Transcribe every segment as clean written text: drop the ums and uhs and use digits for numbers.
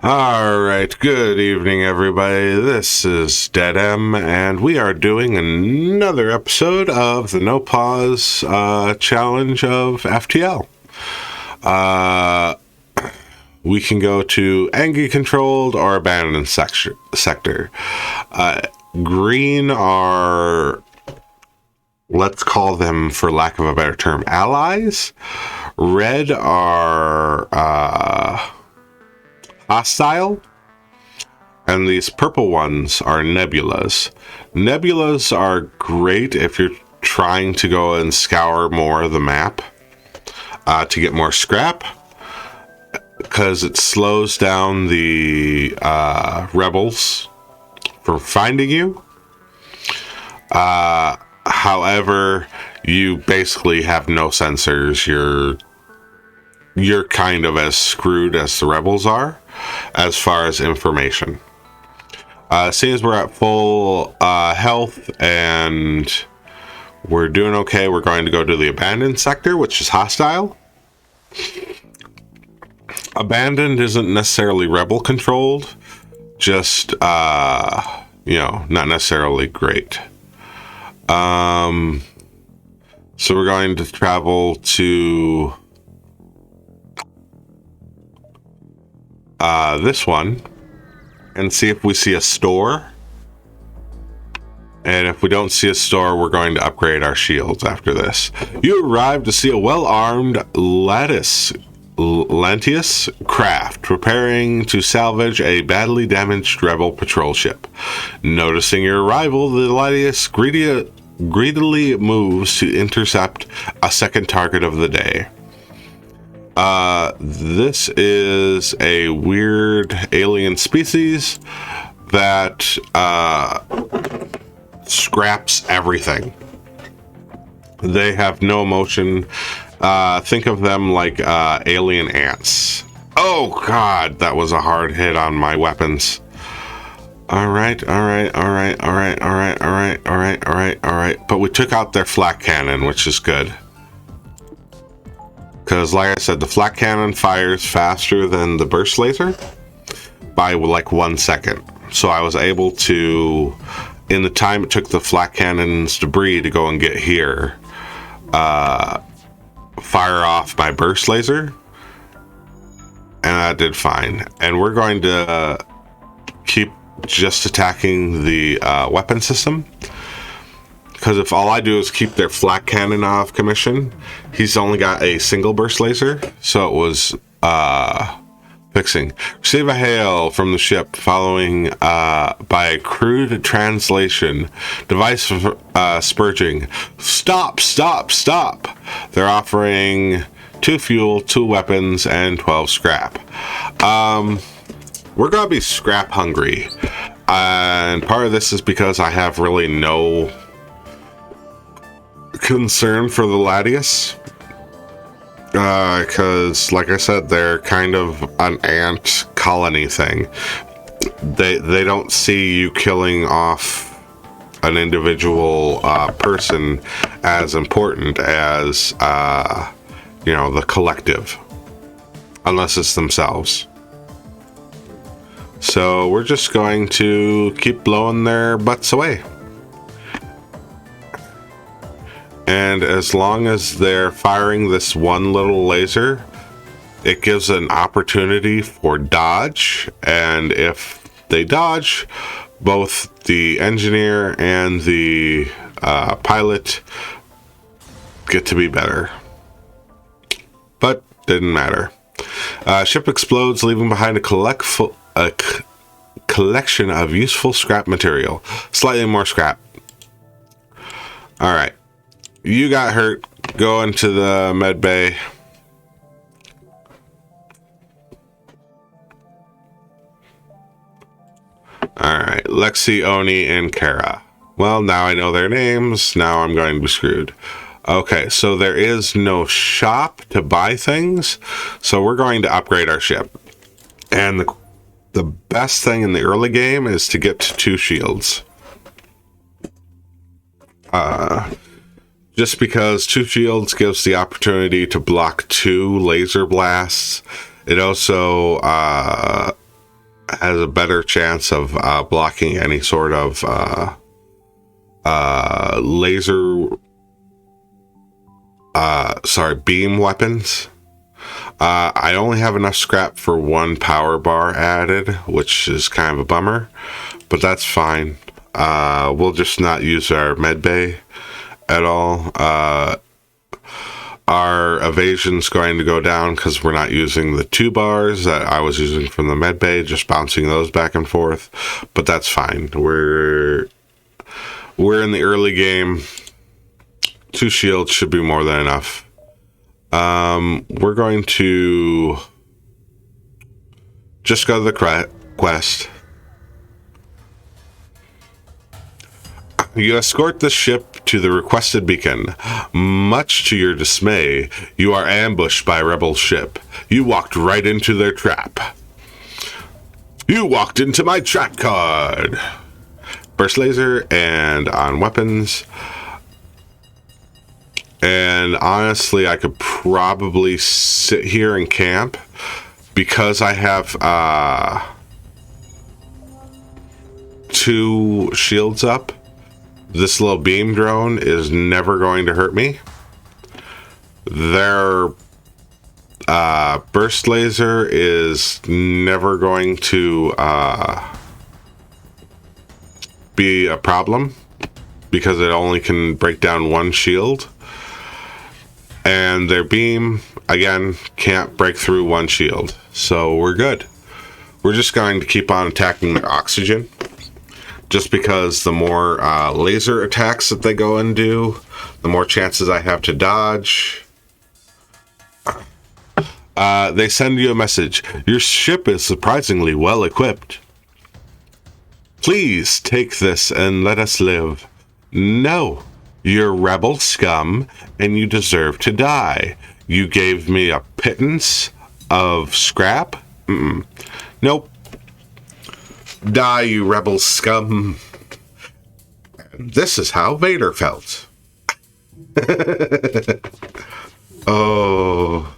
All right, good evening, everybody. This is Dead M, and we are doing another episode of the No Pause challenge of FTL. We can go to Engie controlled or abandoned sector. Green are, let's call them, for lack of a better term, allies. Red are hostile, and these purple ones are nebulas. Nebulas are great if you're trying to go and scour more of the map to get more scrap, because it slows down the rebels from finding you. However, you basically have no sensors. You're kind of as screwed as the rebels are as far as information. Seeing as we're at full health and we're doing okay, we're going to go to the abandoned sector, which is hostile. Abandoned isn't necessarily rebel controlled, just not necessarily great. So we're going to travel to this one and see if we see a store. And if we don't see a store, we're going to upgrade our shields after this. You arrive to see a well-armed Lantius craft preparing to salvage a badly damaged rebel patrol ship. Noticing your arrival, the Lantius greedily moves to intercept a second target of the day. This is a weird alien species that scraps everything. They have no emotion. Think of them like alien ants. Oh god, that was a hard hit on my weapons. All right. But we took out their flak cannon, which is good. Because, like I said, the flak cannon fires faster than the burst laser by like 1 second. So I was able to, in the time it took the flak cannon's debris to go and get here, fire off my burst laser. And that did fine. And we're going to keep just attacking the weapon system. Because if all I do is keep their flak cannon off commission, he's only got a single burst laser, so it was fixing. Receive a hail from the ship following by a crude translation. Device spurging. Stop! They're offering 2 fuel, 2 weapons, and 12 scrap. We're gonna be scrap hungry, and part of this is because I have really no concern for the Lantius, because like I said, they're kind of an ant colony thing. They don't see you killing off an individual person as important as the collective, unless it's themselves. So we're just going to keep blowing their butts away. And as long as they're firing this one little laser, it gives an opportunity for dodge. And if they dodge, both the engineer and the pilot get to be better. But didn't matter. Ship explodes, leaving behind a collection of useful scrap material. Slightly more scrap. All right. You got hurt. Go into the med bay. Alright, Lexi, Oni, and Kara. Well, now I know their names. Now I'm going to be screwed. Okay, so there is no shop to buy things. So we're going to upgrade our ship. And the best thing in the early game is to get to 2 shields. Just because 2 shields gives the opportunity to block 2 laser blasts. It also has a better chance of blocking any sort of laser, beam weapons. I only have enough scrap for one power bar added, which is kind of a bummer, but that's fine. We'll just not use our med bay at all. Our evasion's going to go down because we're not using the 2 bars that I was using from the med bay, just bouncing those back and forth, but that's fine. We're in the early game. 2 shields should be more than enough. We're going to just go to the quest. You escort the ship to the requested beacon. Much to your dismay, you are ambushed by a rebel ship. You walked right into their trap. You walked into my trap card. Burst laser and on weapons. And honestly, I could probably sit here and camp because I have 2 shields up. This little beam drone is never going to hurt me. Their burst laser is never going to be a problem because it only can break down 1 shield. And their beam, again, can't break through 1 shield. So we're good. We're just going to keep on attacking their oxygen. Just because the more laser attacks that they go and do, the more chances I have to dodge. They send you a message. Your ship is surprisingly well equipped. Please take this and let us live. No. You're rebel scum, and you deserve to die. You gave me a pittance of scrap? Nope. Die, you rebel scum. This is how Vader felt. Oh.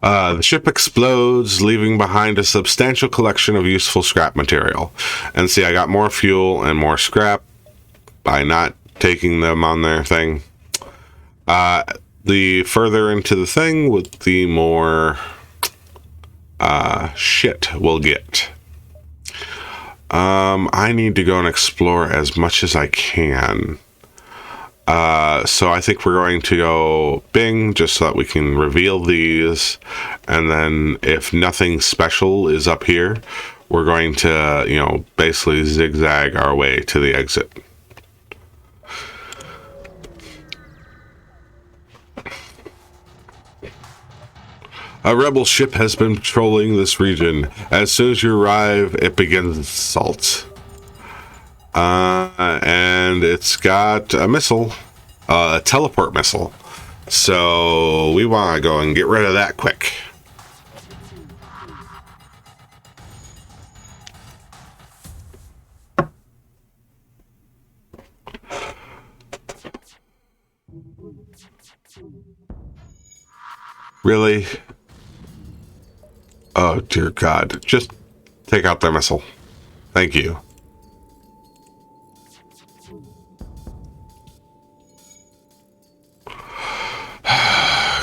The ship explodes, leaving behind a substantial collection of useful scrap material. And see, I got more fuel and more scrap by not taking them on their thing. The further into the thing, with the more shit we'll get. I need to go and explore as much as I can. So I think we're going to go Bing just so that we can reveal these, and then if nothing special is up here, we're going to, basically zigzag our way to the exit. A rebel ship has been patrolling this region. As soon as you arrive, it begins its assault. And it's got a missile, a teleport missile. So we want to go and get rid of that quick. Really? Oh, dear God. Just take out their missile. Thank you.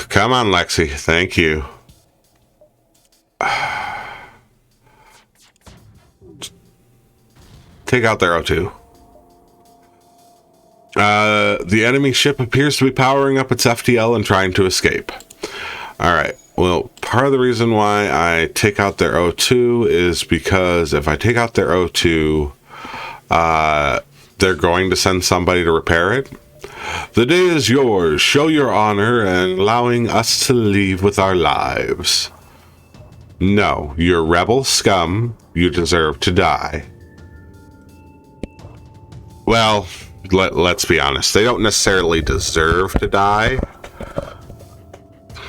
Come on, Lexi. Thank you. Take out their O2. The enemy ship appears to be powering up its FTL and trying to escape. Alright, well, part of the reason why I take out their O2 is because if I take out their O2, they're going to send somebody to repair it. The day is yours. Show your honor and allowing us to leave with our lives. No, you're rebel scum. You deserve to die. Well, let's be honest. They don't necessarily deserve to die.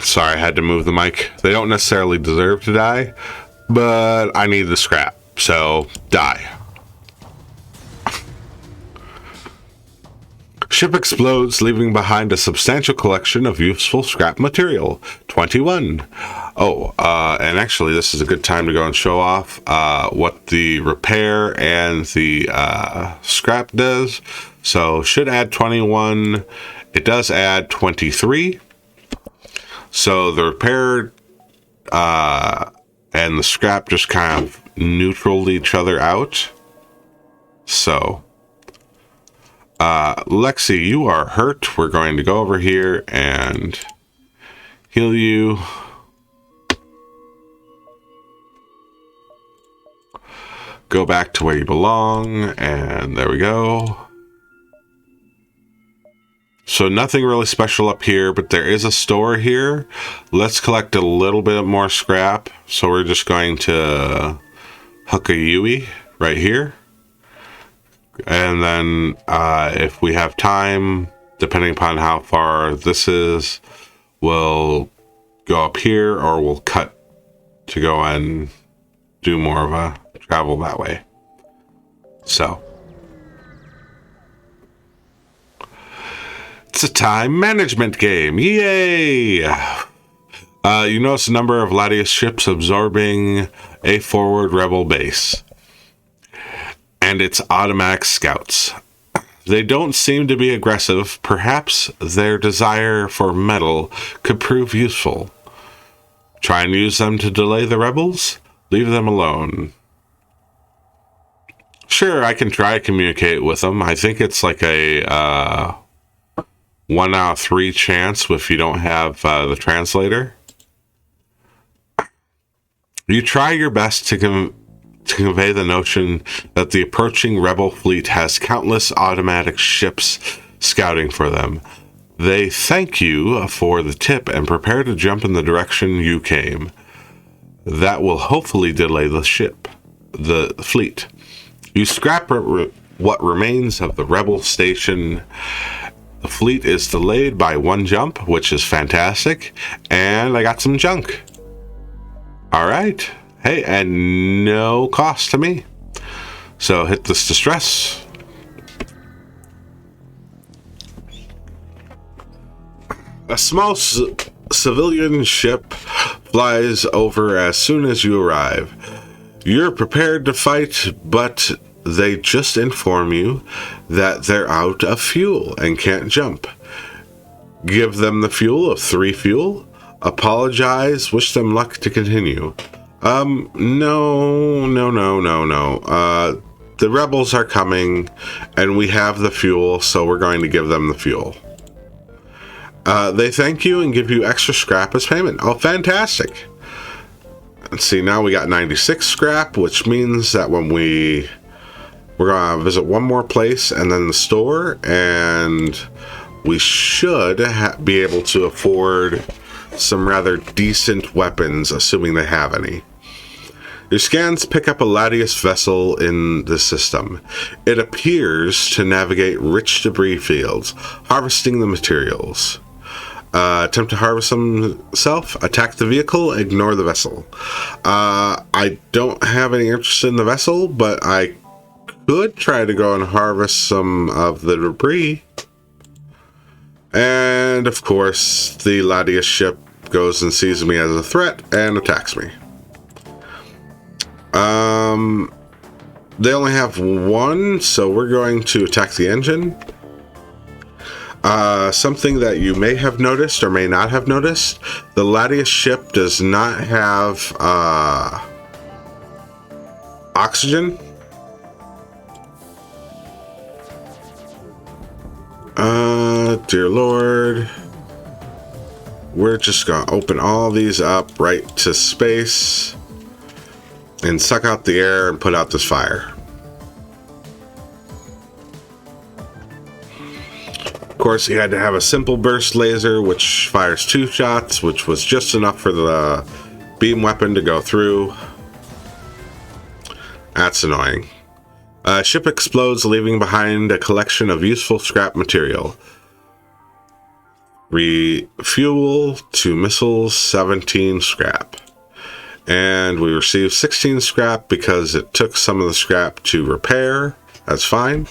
Sorry, I had to move the mic. They don't necessarily deserve to die, but I need the scrap, so die. Ship explodes, leaving behind a substantial collection of useful scrap material. 21. Oh, and actually this is a good time to go and show off what the repair and the scrap does. So should add 21. It does add 23. So the repair and the scrap just kind of neutral each other out. So Lexi, you are hurt. We're going to go over here and heal you. Go back to where you belong, and there we go. So nothing really special up here, but there is a store here. Let's collect a little bit more scrap. So we're just going to hook a Yui right here. And then if we have time, depending upon how far this is, we'll go up here, or we'll cut to go and do more of a travel that way. So it's a time management game. Yay! You notice a number of Latius ships absorbing a forward rebel base and its automatic scouts. They don't seem to be aggressive. Perhaps their desire for metal could prove useful. Try and use them to delay the rebels? Leave them alone. Sure, I can try to communicate with them. I think it's like a 1 out of 3 chance if you don't have the translator. You try your best to convey the notion that the approaching rebel fleet has countless automatic ships scouting for them. They thank you for the tip and prepare to jump in the direction you came. That will hopefully delay the fleet. You scrap what remains of the rebel station. The fleet is delayed by 1 jump, which is fantastic, and I got some junk. All right. Hey, and no cost to me. So hit this distress. A small civilian ship flies over as soon as you arrive. You're prepared to fight, but they just inform you that they're out of fuel and can't jump. Give them the fuel of 3 fuel. Apologize, wish them luck to continue. No. The rebels are coming, and we have the fuel, so we're going to give them the fuel. They thank you and give you extra scrap as payment. Oh, fantastic. Let's see, now we got 96 scrap, which means that when we're going to visit one more place and then the store, and we should be able to afford some rather decent weapons, assuming they have any. Your scans pick up a Latius vessel in the system. It appears to navigate rich debris fields, harvesting the materials. Attempt to harvest himself, attack the vehicle, ignore the vessel. I don't have any interest in the vessel, but I could try to go and harvest some of the debris. And of course, the Latius ship goes and sees me as a threat and attacks me. They only have 1, so we're going to attack the engine. Something that you may have noticed or may not have noticed, the Latius ship does not have oxygen. Dear Lord. We're just going to open all these up right to space and suck out the air and put out this fire. Of course, you had to have a simple burst laser, which fires 2 shots, which was just enough for the beam weapon to go through. That's annoying. Ship explodes, leaving behind a collection of useful scrap material. Refuel 2 missiles, 17 scrap. And we received 16 scrap because it took some of the scrap to repair. That's fine.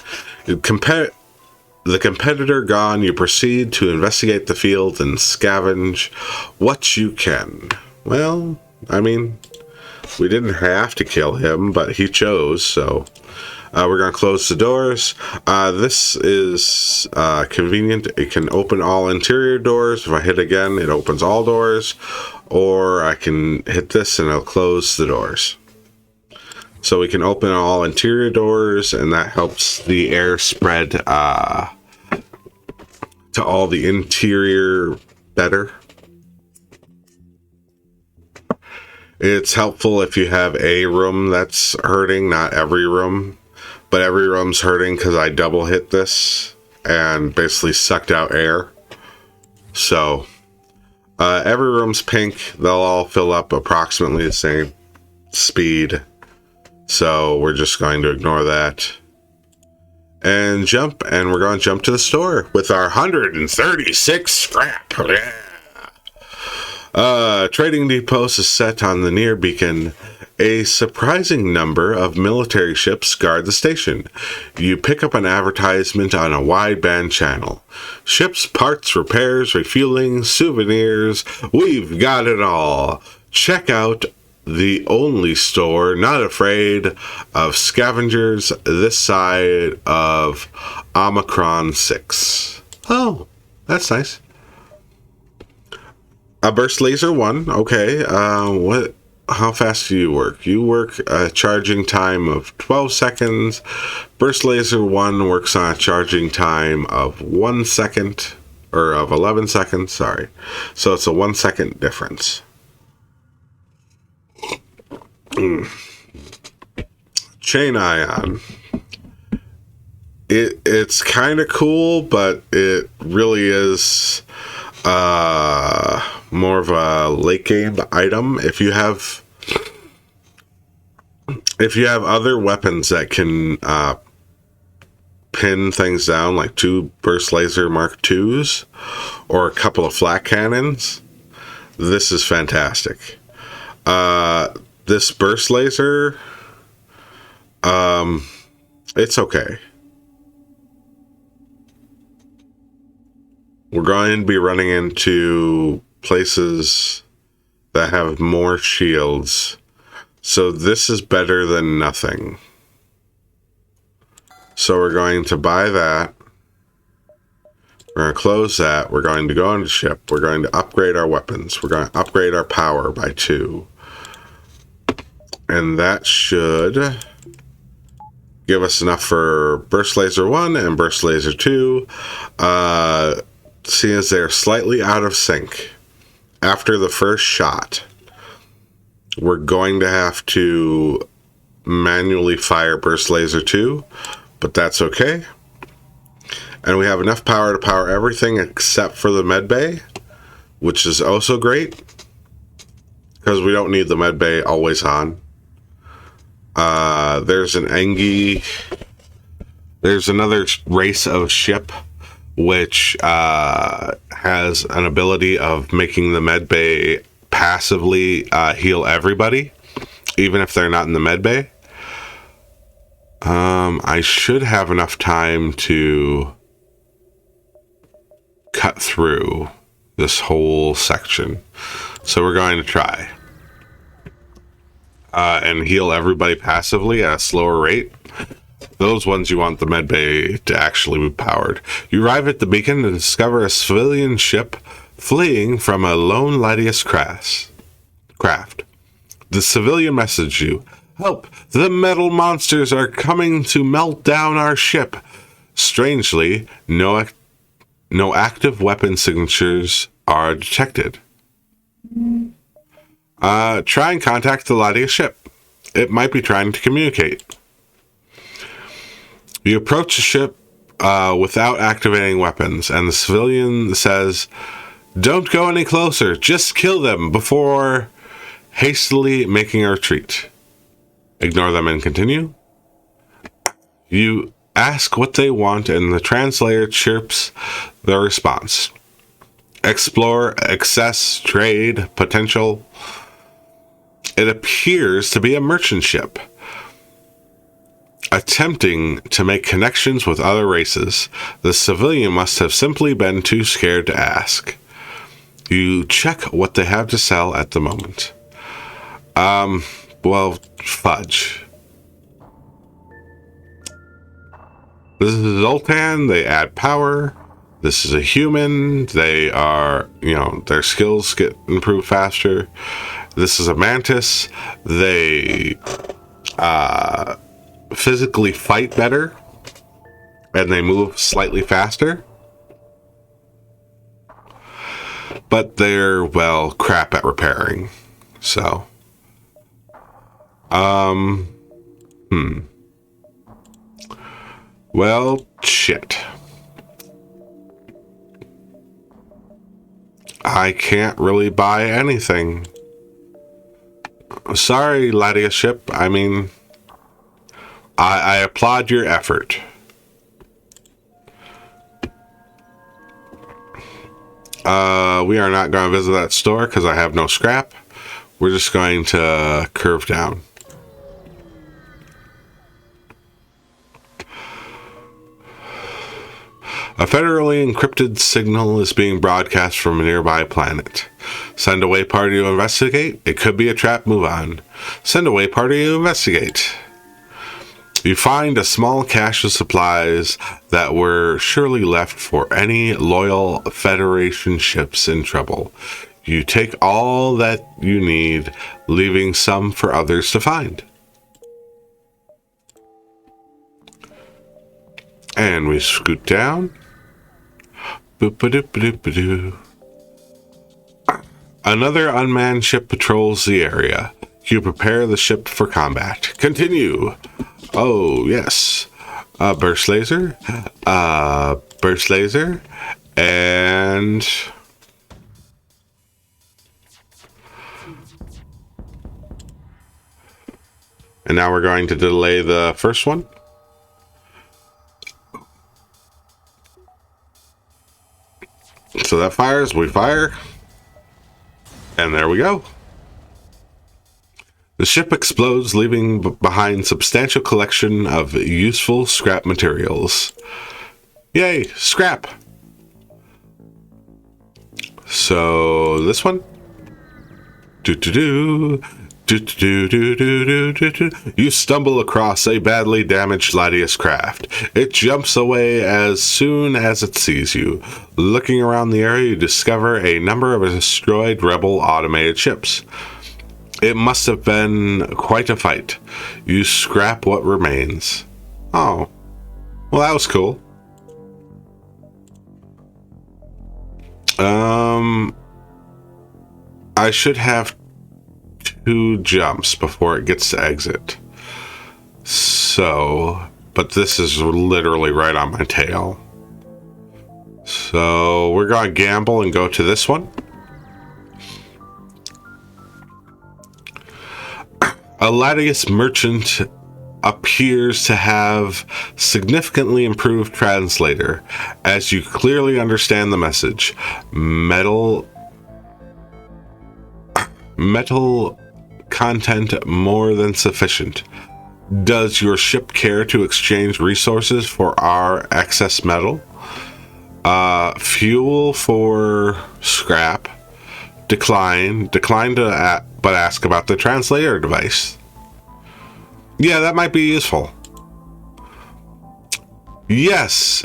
the competitor gone, you proceed to investigate the field and scavenge what you can. Well, I mean, we didn't have to kill him, but he chose, so we're going to close the doors. This is convenient. It can open all interior doors. If I hit again, it opens all doors. Or I can hit this and it'll close the doors. So we can open all interior doors, and that helps the air spread to all the interior better. It's helpful if you have a room that's hurting, not every room. But every room's hurting because I double hit this and basically sucked out air. So every room's pink. They'll all fill up approximately the same speed. So we're just going to ignore that and jump. And we're going to jump to the store with our 136 scrap. Yeah. Trading depots is set on the near beacon. A surprising number of military ships guard the station. You pick up an advertisement on a wideband channel. Ships, parts, repairs, refueling, souvenirs. We've got it all. Check out the only store not afraid of scavengers this side of Omicron 6. Oh, that's nice. A burst laser 1. Okay. How fast do you work? You work a charging time of 12 seconds. Burst laser 1 works on a charging time of 1 second, or of 11 seconds, sorry. So it's a 1 second difference. Chain ion. It's kind of cool, but it really is more of a late game item. If you have other weapons that can pin things down, like 2 burst laser Mark IIs or a couple of flat cannons, this is fantastic. This burst laser, it's okay. We're going to be running into places that have more shields. So this is better than nothing. So we're going to buy that. We're going to close that. We're going to go into ship. We're going to upgrade our weapons. We're going to upgrade our power by 2. And that should give us enough for Burst Laser 1 and Burst Laser 2. Seeing as they're slightly out of sync after the first shot, we're going to have to manually fire Burst Laser 2, but that's okay. And we have enough power to power everything except for the med bay, which is also great because we don't need the med bay always on. There's an Engi. There's another race of ship which has an ability of making the med bay passively heal everybody, even if they're not in the med bay. I should have enough time to cut through this whole section. So we're going to try. And heal everybody passively at a slower rate. Those ones you want the med bay to actually be powered. You arrive at the beacon and discover a civilian ship fleeing from a lone Lydius craft. The civilian messaged you, "Help! The metal monsters are coming to melt down our ship." Strangely, no active weapon signatures are detected. Try and contact the Lydius ship. It might be trying to communicate. You approach the ship without activating weapons, and the civilian says, "Don't go any closer, just kill them before hastily making a retreat." Ignore them and continue. You ask what they want, and the translator chirps the response. Explore, access, trade, potential. It appears to be a merchant ship. attempting to make connections with other races. The civilian must have simply been too scared to ask. You check what they have to sell at the moment. Well, fudge. This is Zoltan. They add power. This is a human. They are, their skills get improved faster. This is a mantis. They physically fight better. And they move slightly faster. But they're, well, crap at repairing. So. Well, shit. I can't really buy anything. Sorry, Ladia ship. I mean, I applaud your effort. We are not going to visit that store because I have no scrap. We're just going to curve down. A federally encrypted signal is being broadcast from a nearby planet. Send away party to investigate. It could be a trap. Move on. Send away party to investigate. You find a small cache of supplies that were surely left for any loyal Federation ships in trouble. You take all that you need, leaving some for others to find. And we scoot down. Boop-a-doop-a-doop-a-doo. Another unmanned ship patrols the area. You prepare the ship for combat. Continue. Oh, yes. Burst laser. Burst laser. And... and now we're going to delay the first one. So that fires, we fire. And there we go. The ship explodes, leaving behind substantial collection of useful scrap materials. Yay, scrap! So, this one. You stumble across a badly damaged Latius craft. It jumps away as soon as it sees you. Looking around the area, you discover a number of destroyed rebel automated ships. It must have been quite a fight. You scrap what remains. Oh. Well, that was cool. I should have 2 jumps before it gets to exit. So, but this is literally right on my tail. So, we're going to gamble and go to this one. A Latius merchant appears to have significantly improved translator, as you clearly understand the message. Metal content more than sufficient. Does your ship care to exchange resources for our excess metal? Fuel for scrap. Decline to but ask about the translator device. Yeah, that might be useful. Yes,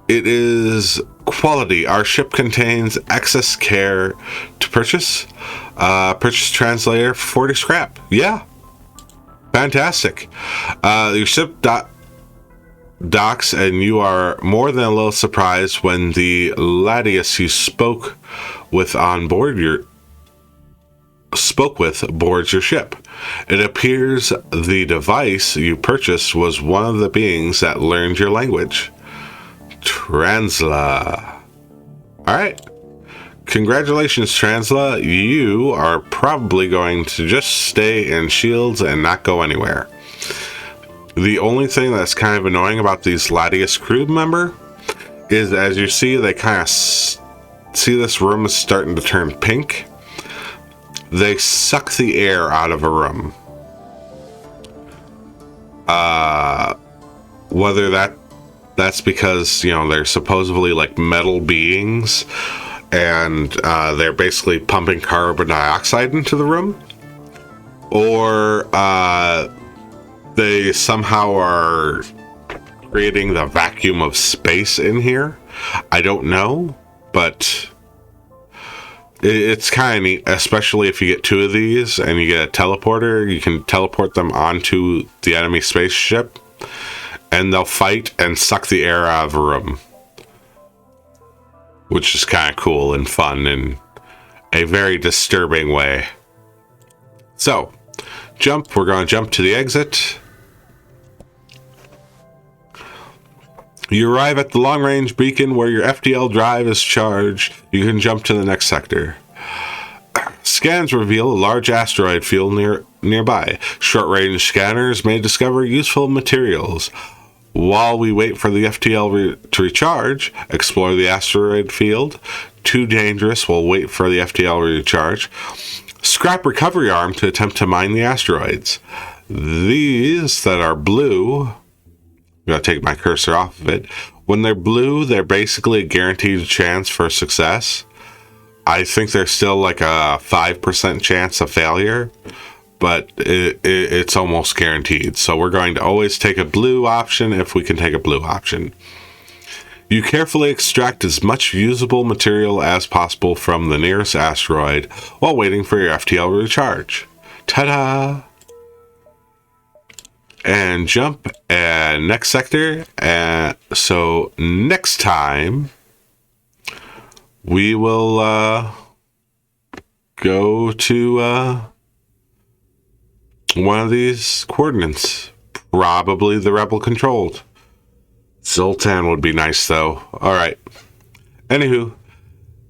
it is quality. Our ship contains excess care to purchase. Purchase translator for 40 scrap. Yeah, fantastic. Your ship docks, and you are more than a little surprised when the Latius you spoke with boards your ship. It appears the device you purchased was one of the beings that learned your language. Transla. Alright. Congratulations, Transla. You are probably going to just stay in Shields and not go anywhere. The only thing that's kind of annoying about these Latius crew member is, as you see, they kind of see this room is starting to turn pink. They suck the air out of a room. whether that's because, you know, they're supposedly like metal beings and they're basically pumping carbon dioxide into the room, or they somehow are creating the vacuum of space in here. I don't know, but it's kind of neat, especially if you get 2 of these and you get a teleporter. You can teleport them onto the enemy spaceship, and they'll fight and suck the air out of a room, which is kind of cool and fun in a very disturbing way. So, we're going to jump to the exit. You arrive at the long-range beacon where your FTL drive is charged. You can jump to the next sector. Scans reveal a large asteroid field nearby. Short-range scanners may discover useful materials. While we wait for the FTL to recharge, explore the asteroid field. Too dangerous, we'll wait for the FTL to recharge. Scrap recovery arm to attempt to mine the asteroids. These that are blue, I'm going to take my cursor off of it. When they're blue, they're basically a guaranteed chance for success. I think there's still like a 5% chance of failure, but it's almost guaranteed. So we're going to always take a blue option if we can take a blue option. You carefully extract as much usable material as possible from the nearest asteroid while waiting for your FTL to recharge. Ta-da! And jump, and next sector. And so next time we will go to one of these coordinates, probably the rebel controlled. Zoltan would be nice though. All right. Anywho,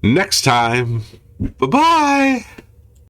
next time. Bye-bye.